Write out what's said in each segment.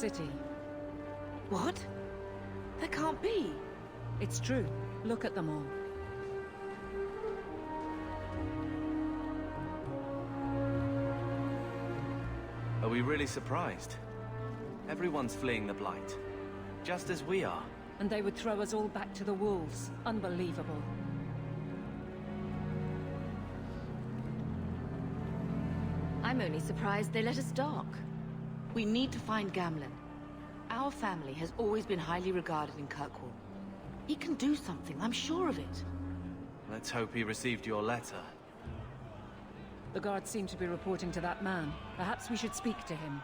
city. What? That can't be. It's true. Look at them all. Are we really surprised? Everyone's fleeing the Blight. Just as we are. And they would throw us all back to the wolves. Unbelievable. I'm only surprised they let us dock. We need to find Gamlen. Our family has always been highly regarded in Kirkwall. He can do something, I'm sure of it. Let's hope he received your letter. The guards seem to be reporting to that man. Perhaps we should speak to him.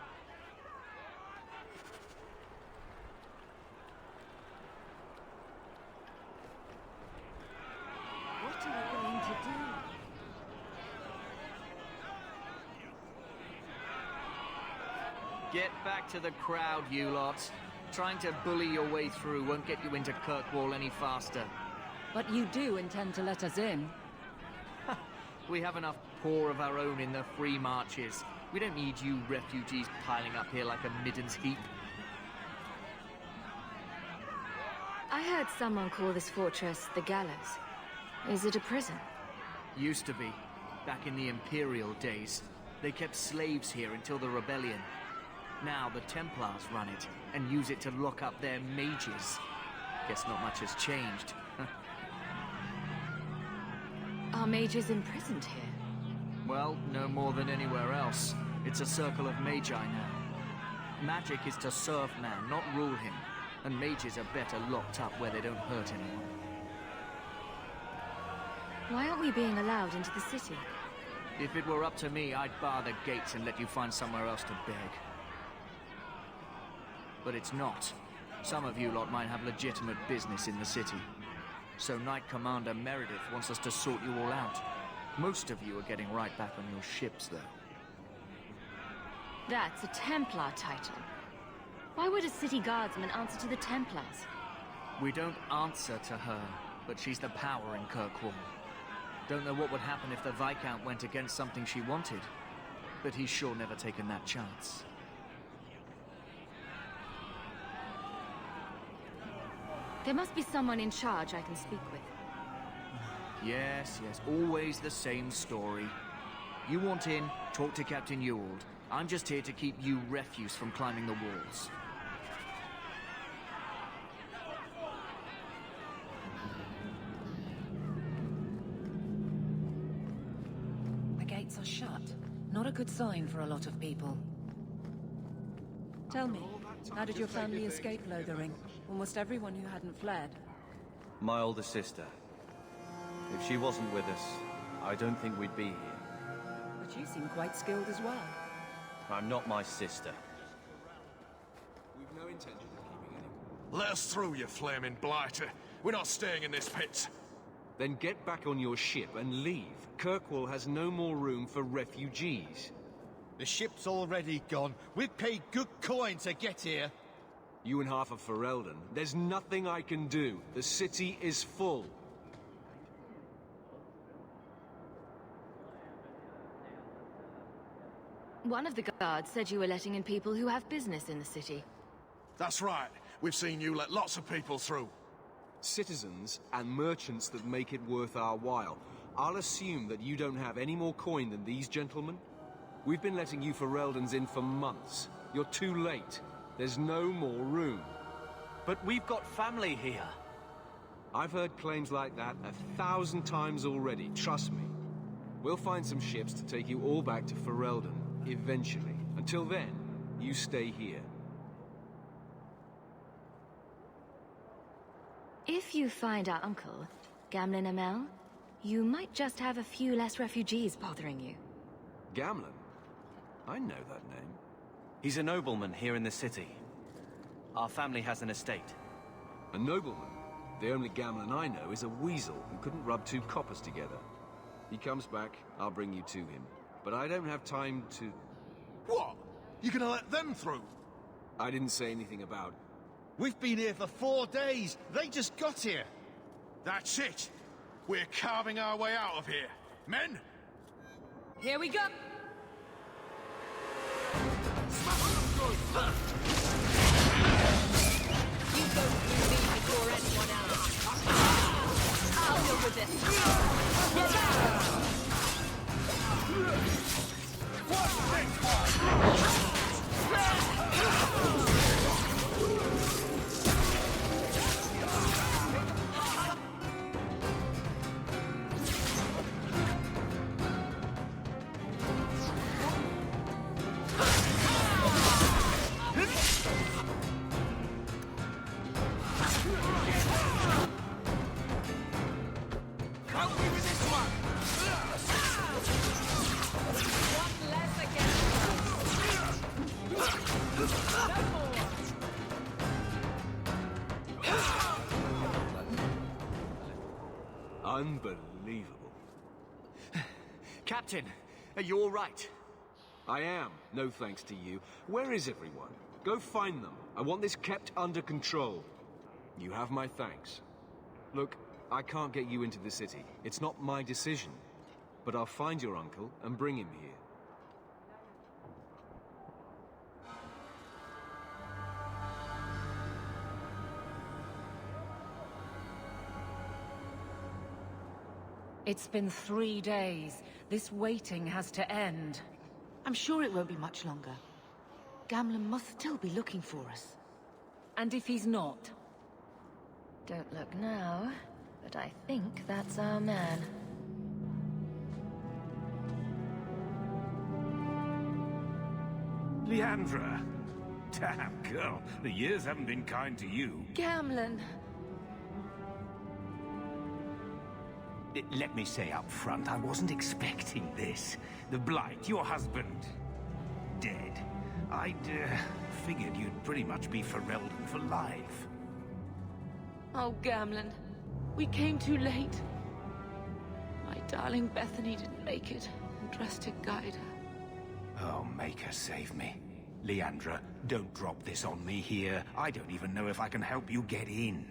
What are we going to do? Get back to the crowd, you lot. Trying to bully your way through won't get you into Kirkwall any faster. But you do intend to let us in. We have enough poor of our own in the free marches. We don't need you refugees piling up here like a middens heap. I heard someone call this fortress the Gallows. Is it a prison? Used to be. Back in the Imperial days. They kept slaves here until the rebellion. Now the Templars run it, and use it to lock up their mages. Guess not much has changed. Are mages imprisoned here? Well, no more than anywhere else. It's a circle of magi now. Magic is to serve man, not rule him. And mages are better locked up where they don't hurt anyone. Why aren't we being allowed into the city? If it were up to me, I'd bar the gates and let you find somewhere else to beg. But it's not. Some of you lot might have legitimate business in the city. So Knight Commander Meredith wants us to sort you all out. Most of you are getting right back on your ships, though. That's a Templar title. Why would a city guardsman answer to the Templars? We don't answer to her, but she's the power in Kirkwall. Don't know what would happen if the Viscount went against something she wanted, but he's sure never taken that chance. There must be someone in charge I can speak with. Yes, always the same story. You want in, talk to Captain Ewald. I'm just here to keep you refuse from climbing the walls. The gates are shut. Not a good sign for a lot of people. Tell me, how did your family escape Lothering? Almost everyone who hadn't fled. My older sister. If she wasn't with us, I don't think we'd be here. But you seem quite skilled as well. I'm not my sister. We've no intention of keeping any. Let us through, you flaming blighter. We're not staying in this pit. Then get back on your ship and leave. Kirkwall has no more room for refugees. The ship's already gone. We've paid good coin to get here. You and half of Ferelden. There's nothing I can do. The city is full. One of the guards said you were letting in people who have business in the city. That's right. We've seen you let lots of people through. Citizens and merchants that make it worth our while. I'll assume that you don't have any more coin than these gentlemen. We've been letting you Fereldans in for months. You're too late. There's no more room. But we've got family here. I've heard claims like that 1,000 times already, trust me. We'll find some ships to take you all back to Ferelden, eventually. Until then, you stay here. If you find our uncle, Gamlen Amel, you might just have a few less refugees bothering you. Gamlen? I know that name. He's a nobleman here in the city. Our family has an estate. A nobleman? The only Gamlen I know is a weasel who couldn't rub two coppers together. He comes back, I'll bring you to him. But I don't have time to... What? You gonna let them through? I didn't say anything about... We've been here for 4 days. They just got here. That's it. We're carving our way out of here. Men? Here we go! Smash them good! Unbelievable. Captain, are you all right? I am, no thanks to you. Where is everyone? Go find them. I want this kept under control. You have my thanks. Look, I can't get you into the city. It's not my decision. But I'll find your uncle and bring him here. It's been 3 days. This waiting has to end. I'm sure it won't be much longer. Gamlen must still be looking for us. And if he's not? Don't look now, but I think that's our man. Leandra! Damn, girl, the years haven't been kind to you. Gamlen! Let me say up front, I wasn't expecting this. The Blight, your husband, dead. I'd figured you'd pretty much be Ferelden for life. Oh, Gamlen. We came too late. My darling Bethany didn't make it, and dressed to guide her. Oh, make her save me. Leandra, don't drop this on me here. I don't even know if I can help you get in.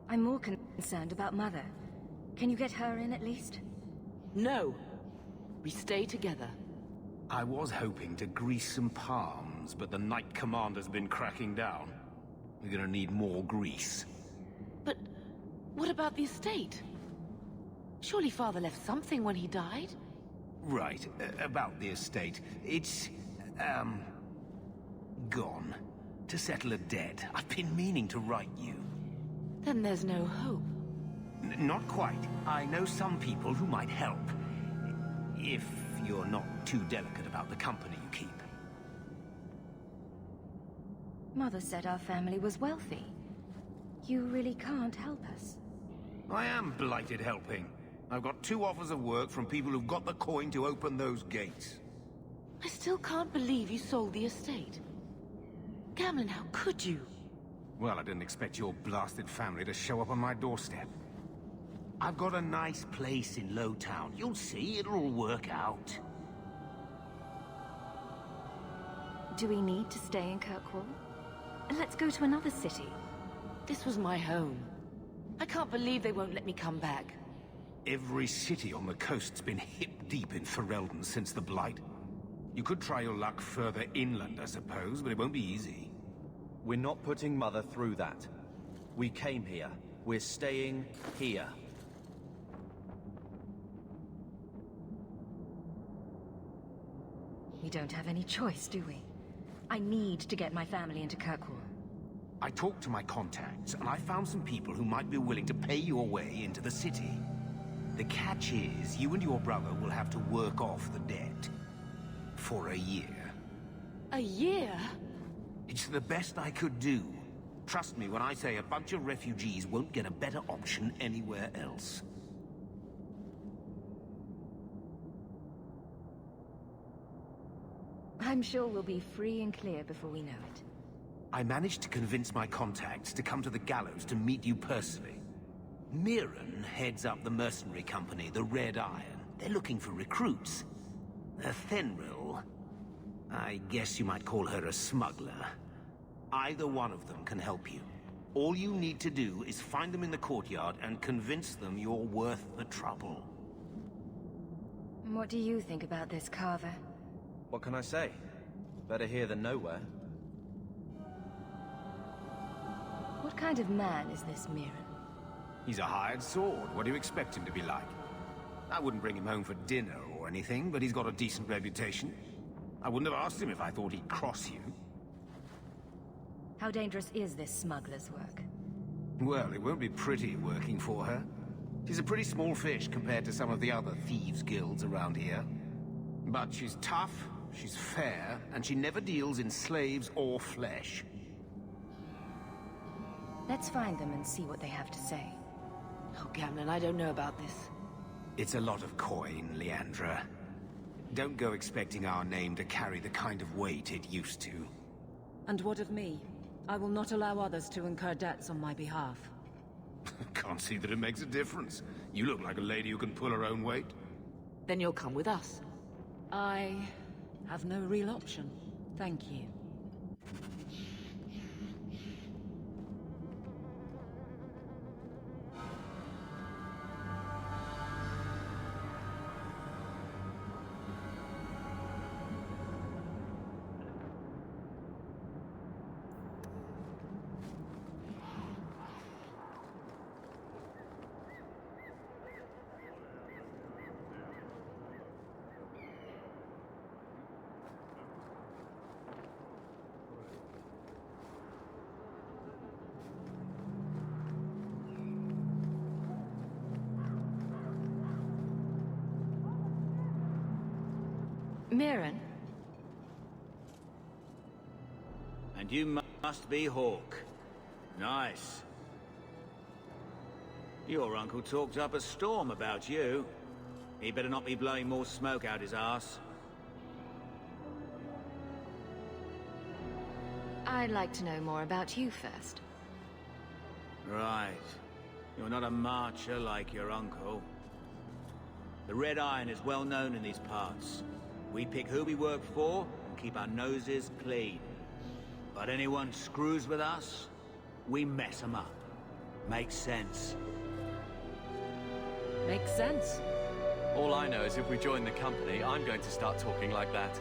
I'm more concerned about Mother. Can you get her in at least? No. We stay together. I was hoping to grease some palms, but the Knight Commander's been cracking down. We're gonna need more grease. But what about the estate? Surely Father left something when he died? Right, about the estate. It's, gone. To settle a debt. I've been meaning to write you. Then there's no hope. Not quite. I know some people who might help. If you're not too delicate about the company you keep. Mother said our family was wealthy. You really can't help us. I am blighted helping. I've got 2 offers of work from people who've got the coin to open those gates. I still can't believe you sold the estate. Gamlen, how could you? Well, I didn't expect your blasted family to show up on my doorstep. I've got a nice place in Lowtown. You'll see, it'll all work out. Do we need to stay in Kirkwall? Let's go to another city. This was my home. I can't believe they won't let me come back. Every city on the coast's been hip-deep in Ferelden since the Blight. You could try your luck further inland, I suppose, but it won't be easy. We're not putting Mother through that. We came here. We're staying here. We don't have any choice, do we? I need to get my family into Kirkwall. I talked to my contacts, and I found some people who might be willing to pay your way into the city. The catch is, you and your brother will have to work off the debt. For a year. A year? It's the best I could do. Trust me when I say a bunch of refugees won't get a better option anywhere else. I'm sure we'll be free and clear before we know it. I managed to convince my contacts to come to the gallows to meet you personally. Mirren heads up the mercenary company, the Red Iron. They're looking for recruits. Fenrir, I guess you might call her a smuggler. Either one of them can help you. All you need to do is find them in the courtyard and convince them you're worth the trouble. What do you think about this, Carver? What can I say? Better here than nowhere. What kind of man is this Mirren? He's a hired sword. What do you expect him to be like? I wouldn't bring him home for dinner or anything, but he's got a decent reputation. I wouldn't have asked him if I thought he'd cross you. How dangerous is this smuggler's work? Well, it won't be pretty working for her. She's a pretty small fish compared to some of the other thieves' guilds around here. But she's tough, she's fair, and she never deals in slaves or flesh. Let's find them and see what they have to say. Oh, Gamlin, I don't know about this. It's a lot of coin, Leandra. Don't go expecting our name to carry the kind of weight it used to. And what of me? I will not allow others to incur debts on my behalf. Can't see that it makes a difference. You look like a lady who can pull her own weight. Then you'll come with us. I have no real option. Thank you. Mirren? And you must be Hawk. Nice. Your uncle talked up a storm about you. He better not be blowing more smoke out his arse. I'd like to know more about you first. Right. You're not a marcher like your uncle. The Red Iron is well known in these parts. We pick who we work for and keep our noses clean. But anyone screws with us, we mess them up. Makes sense. Makes sense. All I know is if we join the company, I'm going to start talking like that.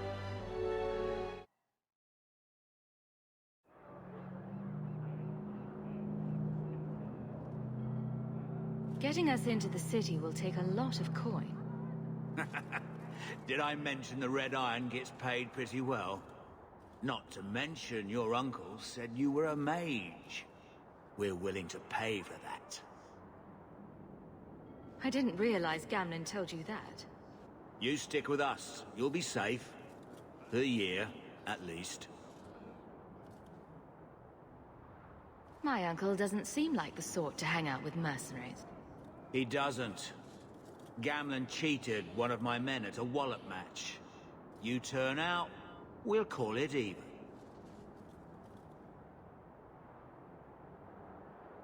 Getting us into the city will take a lot of coin. Did I mention the Red Iron gets paid pretty well? Not to mention your uncle said you were a mage. We're willing to pay for that. I didn't realize Gamlin told you that. You stick with us. You'll be safe. For a year, at least. My uncle doesn't seem like the sort to hang out with mercenaries. He doesn't. Gamlin cheated one of my men at a wallop match. You turn out, we'll call it even.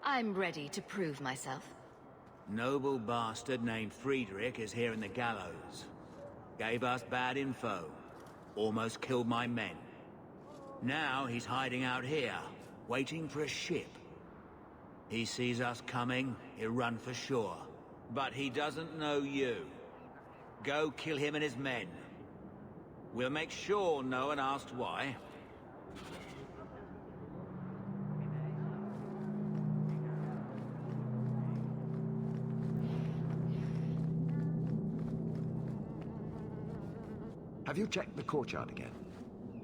I'm ready to prove myself. Noble bastard named Friedrich is here in the gallows. Gave us bad info. Almost killed my men. Now he's hiding out here, waiting for a ship. He sees us coming, he'll run for shore. But he doesn't know you. Go kill him and his men. We'll make sure no one asks why. Have you checked the courtyard again?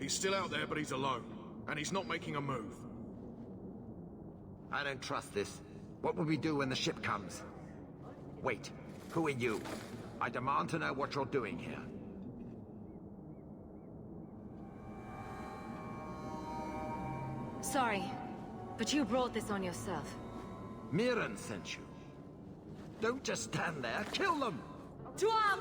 He's still out there, but he's alone. And he's not making a move. I don't trust this. What will we do when the ship comes? Wait, who are you? I demand to know what you're doing here. Sorry, but you brought this on yourself. Mirren sent you. Don't just stand there, kill them! To arm!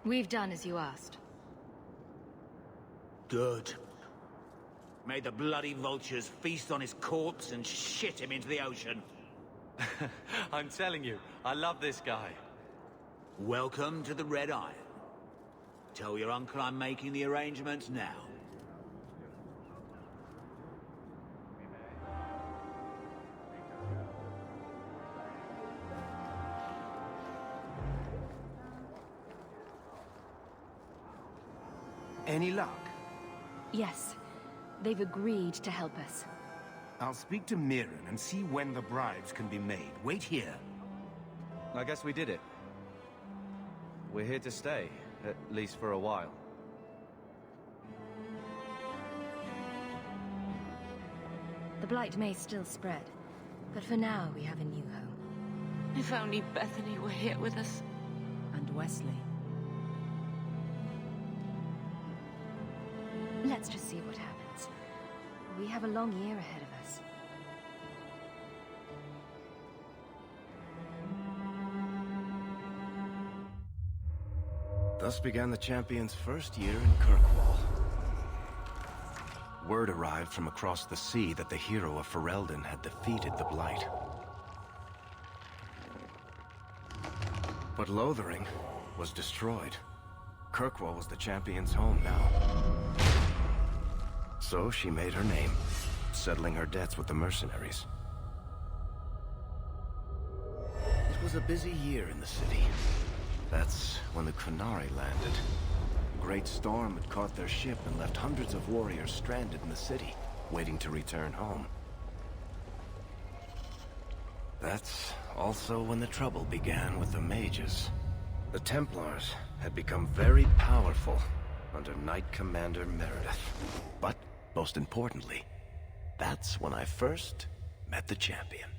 We've done as you asked. Good. May the bloody vultures feast on his corpse and shit him into the ocean. I'm telling you, I love this guy. Welcome to the Red Iron. Tell your uncle I'm making the arrangements now. Any luck? Yes. They've agreed to help us. I'll speak to Mirren and see when the bribes can be made. Wait here. I guess we did it. We're here to stay, at least for a while. The Blight may still spread, but for now we have a new home. If only Bethany were here with us. And Wesley. Let's just see what happens. We have a long year ahead of us. Thus began the champion's first year in Kirkwall. Word arrived from across the sea that the hero of Ferelden had defeated the Blight. But Lothering was destroyed. Kirkwall was the champion's home now. So she made her name, settling her debts with the mercenaries. It was a busy year in the city. That's when the Qunari landed. A great storm had caught their ship and left hundreds of warriors stranded in the city, waiting to return home. That's also when the trouble began with the mages. The Templars had become very powerful under Knight Commander Meredith. But most importantly, that's when I first met the champion.